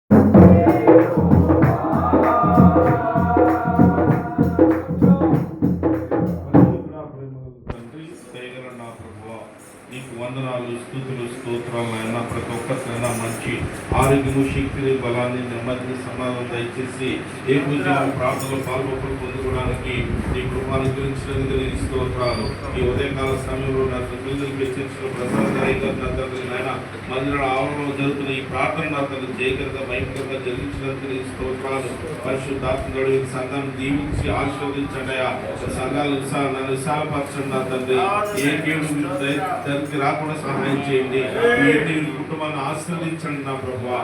నీకు వందనాలు, స్తుతులు, స్తోత్రాలు అయినా ప్రతి ఒక్కరికైనా మంచి ఆరోగ్యము, శక్తిని, బలాన్ని, నెమ్మదిని, సమాధానం దయచేసి ఏ పూజ ప్రార్థనలో పాల్గొని పొందుకోవడానికి నీ కృపాను గురించినందుకు నీ స్తోత్రాలు. ఈ ఉదయకాల సమయంలో నా పిల్లలకి హెచ్చరించిన ప్రసాదమైన మందిర ఆవరణలో జరుగుతున్న ఈ ప్రార్థన నా తను జయకరంగా భయంకరంగా జరిగించినందుకు నీ స్తోత్రాలు. పరిశుద్ధాత్మ సంఘాన్ని దీవించి ఆశీర్వదించండి. సంఘాలు నన్ను విశాలపరచండి నా తండ్రి. ఏ రాకుండా సహాయం చేయండి. కుటుంబాన్ని ఆశీర్వదించండి నా ప్రభువా.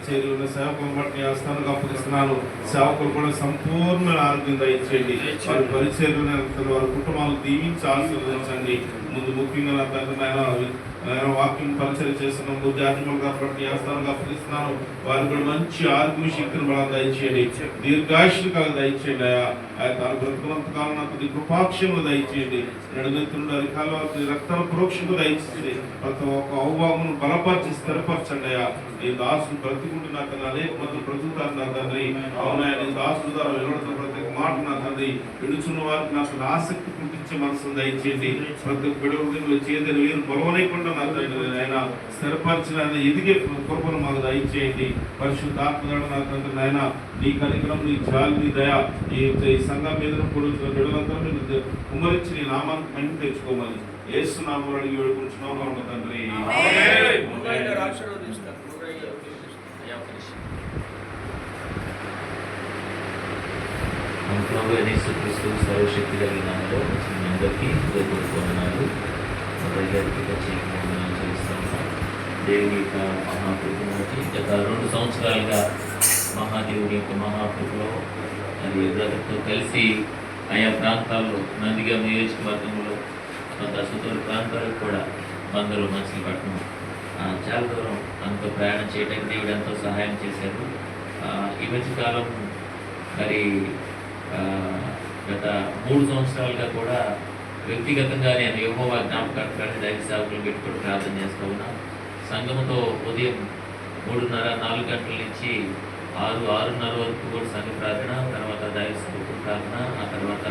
చేరున్న సేవకులను బట్టి ఆస్థానంగా అప్పగిస్తున్నాను. సేవకులు కూడా సంపూర్ణ ఆరోగ్యం దయచేయండి. వారి పరిచర్యలు వారి కుటుంబాలను దీవించి ఆశీర్వదించండి. ముందు ముఖ్యంగా నా తండ్రి వాక్యం పరిచయం చేస్తున్నాం. జాతిమల్ కాబట్టి ఆస్థానంగా అప్పగిస్తున్నాను. వారికి కూడా మంచి ఆరోగ్య శక్తిని బలం దయచేయండి. దీర్ఘాయుష్ను కాదు దయచేయండి. తన బ్రతుకులంత కాలం నాకు కృపాక్షము దయచేయండి. నడుమెత్తునుడు అధికాల రక్తాల పురోక్షము దయచేసి ప్రతి ఒక్క అవభావమును బలపరిచి స్థిరపరచండి. ఈ దాసును బ్రతుకుంటున్నాక అనేక మంది బ్రతుకుతారు నా తండ్రి. అవునాయ నీ దాసుల ద్వారా వెలువడుతున్న ప్రతి మాట నా తండ్రి విడుచున్న వారికి నాకు ఆసక్తి పుట్టించే మనసును దయచేయండి. ప్రతి బిడవలు చేదని వీరు బలవనైకుండా నా తండ్రి ఆయన స్థిరపరిచిన ఎదిగే కృపను మాకు దయచేయండి. పరిశుద్ధాత్మ నా తండ్రి నాయన నీ కనికరం, నీ జాలి, నీ దయ ఈ సంఘం మీద బిడలందరూ మీరు కుమ్మరించి నీ నామాన్ని మంచి తెచ్చుకోమని యేసునామములో అడిగి వేడుకుంటున్నాం తండ్రి. యేసుక్రీస్తు సర్వశక్తి కలిగిన నామములో మీ అందరికీ వందనాలు. దేవుని యొక్క మహాకృపకి గత 2 సంవత్సరాలుగా మహాదేవుని యొక్క మహాకృపలో అది బ్రదర్తో కలిసి ఆయా ప్రాంతాల్లో నందిగా నియోజకవర్గంలో కొంత సుదూర ప్రాంతాలకు కూడా బందరు మచిలీపట్నం చాలా దూరం అంత ప్రయాణం చేయడానికి దేవుడు ఎంతో సహాయం చేశారు. ఈ మధ్యకాలం మరి గత 3 సంవత్సరాలుగా కూడా వ్యక్తిగతంగా నేను యెహోవా జ్ఞాపకార్థాన్ని దైవ సేవకులు పెట్టుకొని ప్రార్థన చేస్తూ ఉన్నాను. సంఘముతో ఉదయం 3:30-4 గంటల నుంచి 6-6:30 వరకు కూడా సంఘ ప్రార్థన, తర్వాత దైవ సేవకుల ప్రార్థన, ఆ తర్వాత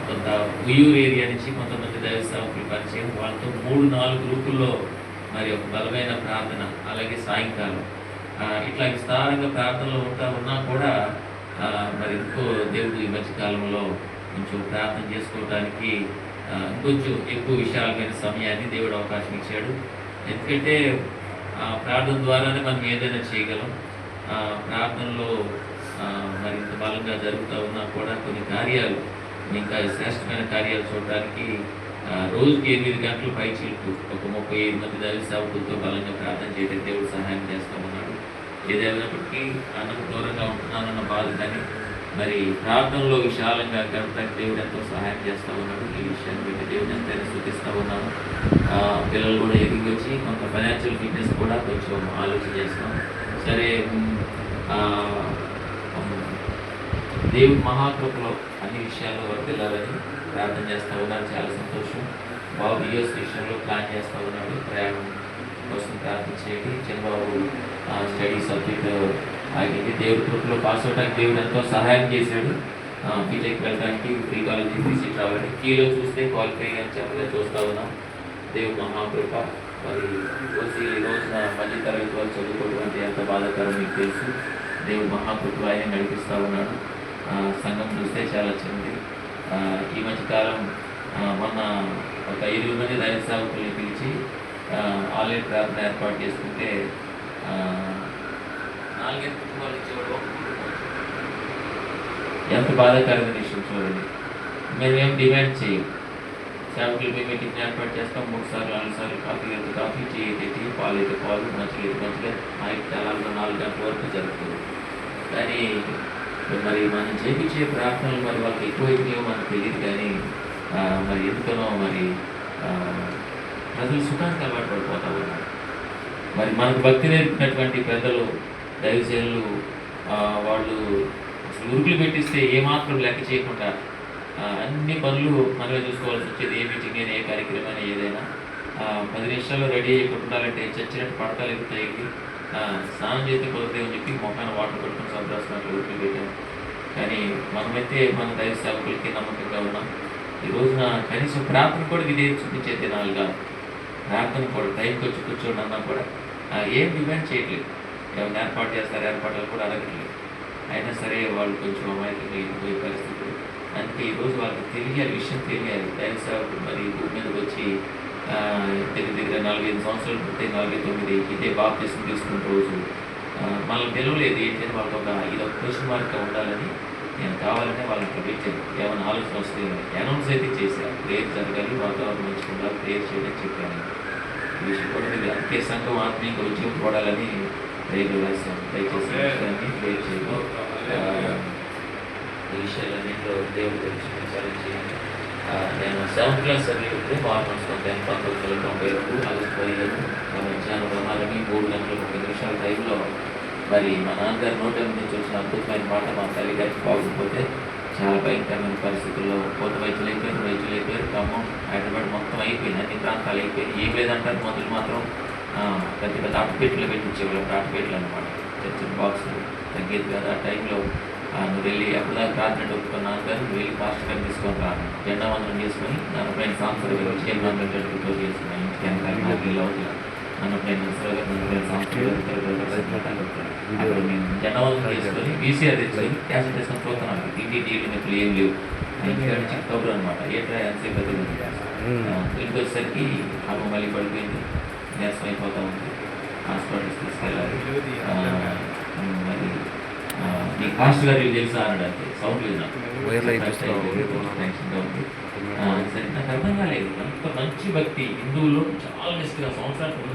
కొంత ఉయ్యూరు ఏరియా నుంచి కొంతమంది దైవ సేవకులు పరిచయం, వాళ్ళతో 3-4 గ్రూపుల్లో మరి ఒక బలమైన ప్రార్థన. అలాగే సాయంకాలం ఇట్లా విస్తారంగా ప్రార్థనలో ఉన్నా కూడా మరి ఇంకో దేవుడు ఈ మధ్యకాలంలో కొంచెం ప్రార్థన చేసుకోవడానికి ఇంకొంచెం ఎక్కువ విశాలమైన సమయాన్ని దేవుడు అవకాశం ఇచ్చాడు. ఎందుకంటే ప్రార్థన ద్వారానే మనం ఏదైనా చేయగలం. ప్రార్థనలో మరింత బలంగా జరుగుతూ ఉన్నా కూడా కొన్ని కార్యాలు, ఇంకా శ్రేష్టమైన కార్యాలు చూడడానికి రోజుకి 8 గంటల పైచిలకు ఒక 35 మంది దైవ సేవకులతో బలంగా ప్రార్థన చేయడానికి దేవుడు సహాయం చేస్తూ ఉన్నాడు. ఏదైనప్పటికీ అన్నకు దూరంగా ఉంటున్నానన్న బాధ కానీ మరి ప్రార్థనలో విశాలంగా గడపడానికి దేవుడు ఎంతో సహాయం చేస్తూ ఉన్నాడు. ఈ విషయాన్ని బట్టి దేవుడు ఎంతైనా స్తుతిస్తూ ఉన్నాను. పిల్లలు కూడా ఎదిగి వచ్చి కొంత ఫైనాన్షియల్ ఫిట్నెస్ కూడా కొంచెం ఆలోచన చేస్తాం. సరే, దేవుడి మహాకృపలో అన్ని విషయాల్లో వర్తిల్లాలని ప్రార్థన చేస్తూ ఉన్నారు. చాలా సంతోషం. బాబు యూఎస్ విషయంలో ప్లాన్ చేస్తూ ఉన్నాడు. ప్రయాణం కోసం ప్రార్థన చేయండి. చిన్నబాబు స్టడీ సబ్జెక్ట్ ఆగింది. దేవుడి కృపలో పాస్ అవడానికి దేవుడు ఎంతో సహాయం చేశాడు. బీటెక్ వెళ్ళడానికి, ప్రీ కాలేజీ సీట్ రావడానికి కీలో చూస్తే క్వాలిఫై అని చెప్పగా చూస్తూ ఉన్నాం. దేవుడు మహాకృప. మరి ఈ రోజున మధ్య తరగతి వాళ్ళు చదువుకోవడం అంటే ఎంత బాధాకరం మీకు తెలుసు. దేవుడు మహాకృప ఆయన నడిపిస్తూ ఉన్నాడు. సంఘం చూస్తే చాలా చిన్నది. ఈ మధ్యకాలం మొన్న ఒక 8 మంది దైవ సేవకుల్ని పిలిచి ఆన్లైన్ ప్రార్థన ఏర్పాటు చేసుకుంటే 4 కుటుంబాలు ఇచ్చేవాడు. ఎంత బాధాకరమైన విషయం చూడండి. మేమేం డిమాండ్ చేయం. సేవకులు మేము మీటింగ్ ఏర్పాటు చేస్తాం. 3 సార్లు 4 సార్లు కాఫీ అయితే కాఫీ, టీ అయితే టీ, పాలు అయితే పాలు, మంచిగా అయితే మంచిగా, నైట్ 4 గంటల వరకు జరుగుతుంది. కానీ మరి మనం చేయించే ప్రార్థనలు మరి వాళ్ళకి ఎక్కువైతే మనకు తెలియదు. కానీ మరి ఎందుకనో మరి ప్రజలు సుఖానికి అలవాటు పడిపోతూ ఉన్నారు. మరి మనకు భక్తి నేర్పినటువంటి పెద్దలు, దైవజనులు వాళ్ళు అసలు ఉరుకులు పెట్టిస్తే ఏమాత్రం లెక్క చేయకుండా అన్ని పనులు మనమే చూసుకోవాల్సి వచ్చేది. ఏ మీటింగ్ అయినా, ఏ కార్యక్రమం అయినా, ఏదైనా 10 నిమిషాల్లో రెడీ అయ్యి ఉండాలంటే చచ్చినట్టు పడతాలు ఎగుతాయి. స్నానం చేస్తే కుదరదేమని చెప్పి మొఖాన వాటర్ పట్టుకుని సంతోషిస్తున్నట్లు ఊరికి పెట్టాం. కానీ మనమైతే మన దైవ సేవకులకి నమ్మకంగా ఉన్నాం. ఈ రోజున కనీసం ప్రార్థన కూడా విధేయ చూపించే దినాలుగా, ప్రార్థన కూడా టైంకి వచ్చి కూర్చోండి అన్నా కూడా ఏం డిమాండ్ చేయట్లేదు. ఏమైనా ఏర్పాటు చేస్తారు, ఏర్పాట్లు కూడా అడగట్లేదు. అయినా సరే వాళ్ళు కొంచెం అమాయకంగా అయిపోయే పరిస్థితులు. అందుకే ఈరోజు వాళ్ళకి తెలియాలి, విషయం తెలియాలి. దైవ సేవకుడు మరి భూమి మీదకి వచ్చి దగ్గర 45 సంవత్సరాలు పుట్టే 49 ఇదే బాప్తిసం తీసుకున్న రోజు మనల్ని పిలవలేదు. ఏంటంటే వాళ్ళకి ఇది ఒక క్వశ్చన్ మార్క్గా ఉండాలని నేను కావాలనే వాళ్ళని అక్కడ పెట్టాను. ఏమైనా ఆలోచన వస్తే అనౌన్స్ అయితే చేశాను. ప్రేయర్ జరగాలి, వాతావరణం మంచిగా ప్రేయర్ చేయడానికి చెప్పాను. ఈ విషయం కూడా మీరు అందుకే సంఘం ఆత్మీయంగా ఉద్యోగం పడాలని ప్రేయర్ రాశాను. దయచేసి ప్రేయర్ చేయడం ఈ విషయాలన్నింటిలో దేవుడు దర్శించాలని చేయండి. నేను 7th క్లాస్ చదివితే మార్మల్స్ 1992 ఆగస్టు 15 మధ్యాహ్నం ప్రమాదమే 3 గంటల 30 నిమిషాల టైంలో మరి మా నాన్నగారి నోట నుంచి వచ్చిన అద్భుతమైన మాట మా తల్లిగారికి బాగుండిపోతే చాలా భయంకరమైన పరిస్థితుల్లో కొత్త వైద్యులు అయిపోయారు. ఖమ్మం, హైదరాబాద్ మొత్తం అయిపోయింది, అన్ని ప్రాంతాలు అయిపోయింది. ఏం లేదంటారు మొదలు మాత్రం పెద్ద పెద్ద ఆటపేట్లు పెట్టించేవాళ్ళు. ఆటపేట్లు అనమాట, చిన్న బాక్సులు తగ్గేది కాదు. ఆ టైంలో నువ్వు వెళ్ళి అప్పుడుదాకా ప్రార్థన ఒప్పుకున్నాను కానీ నువ్వు వెళ్ళి పాస్టర్ గారిని తీసుకొని రాను, జెండా వందనం చేసుకొని నన్ను పైన సంవత్సరం విజయనగరం క్లోజ్ చేసుకున్నాను. ఇంటికి వెనకాల నాకు అవుతుంది నన్ను పైన సంవత్సరం అక్కడ మేము జెండా వందనం చేసుకొని వీసీఆర్ తెచ్చుకొని క్యాసెట్ తీసుకొని పోతున్నాను. తిండి నీళ్ళు మెప్పులు ఏం లేవు. ఇంటికాడ నుంచి కబురు అనమాట, ఏంట్రా ఎంతసేపు ఇంటికి వచ్చేసరికి అమ్మ మళ్ళీ పడిపోయింది, నీరసం అయిపోతూ ఉంది. హాస్పిటల్స్ తీసుకెళ్ళాలి. మరి నీ కాస్ట్ గారు తెలుసా అనడానికి సౌండ్ లేదు నాకు, టెన్షన్గా ఉంది. సరే నాకు అర్థం కాలేదు. అంత మంచి భక్తి హిందువులో చాలా నిష్ఠగా సంవత్సరాలు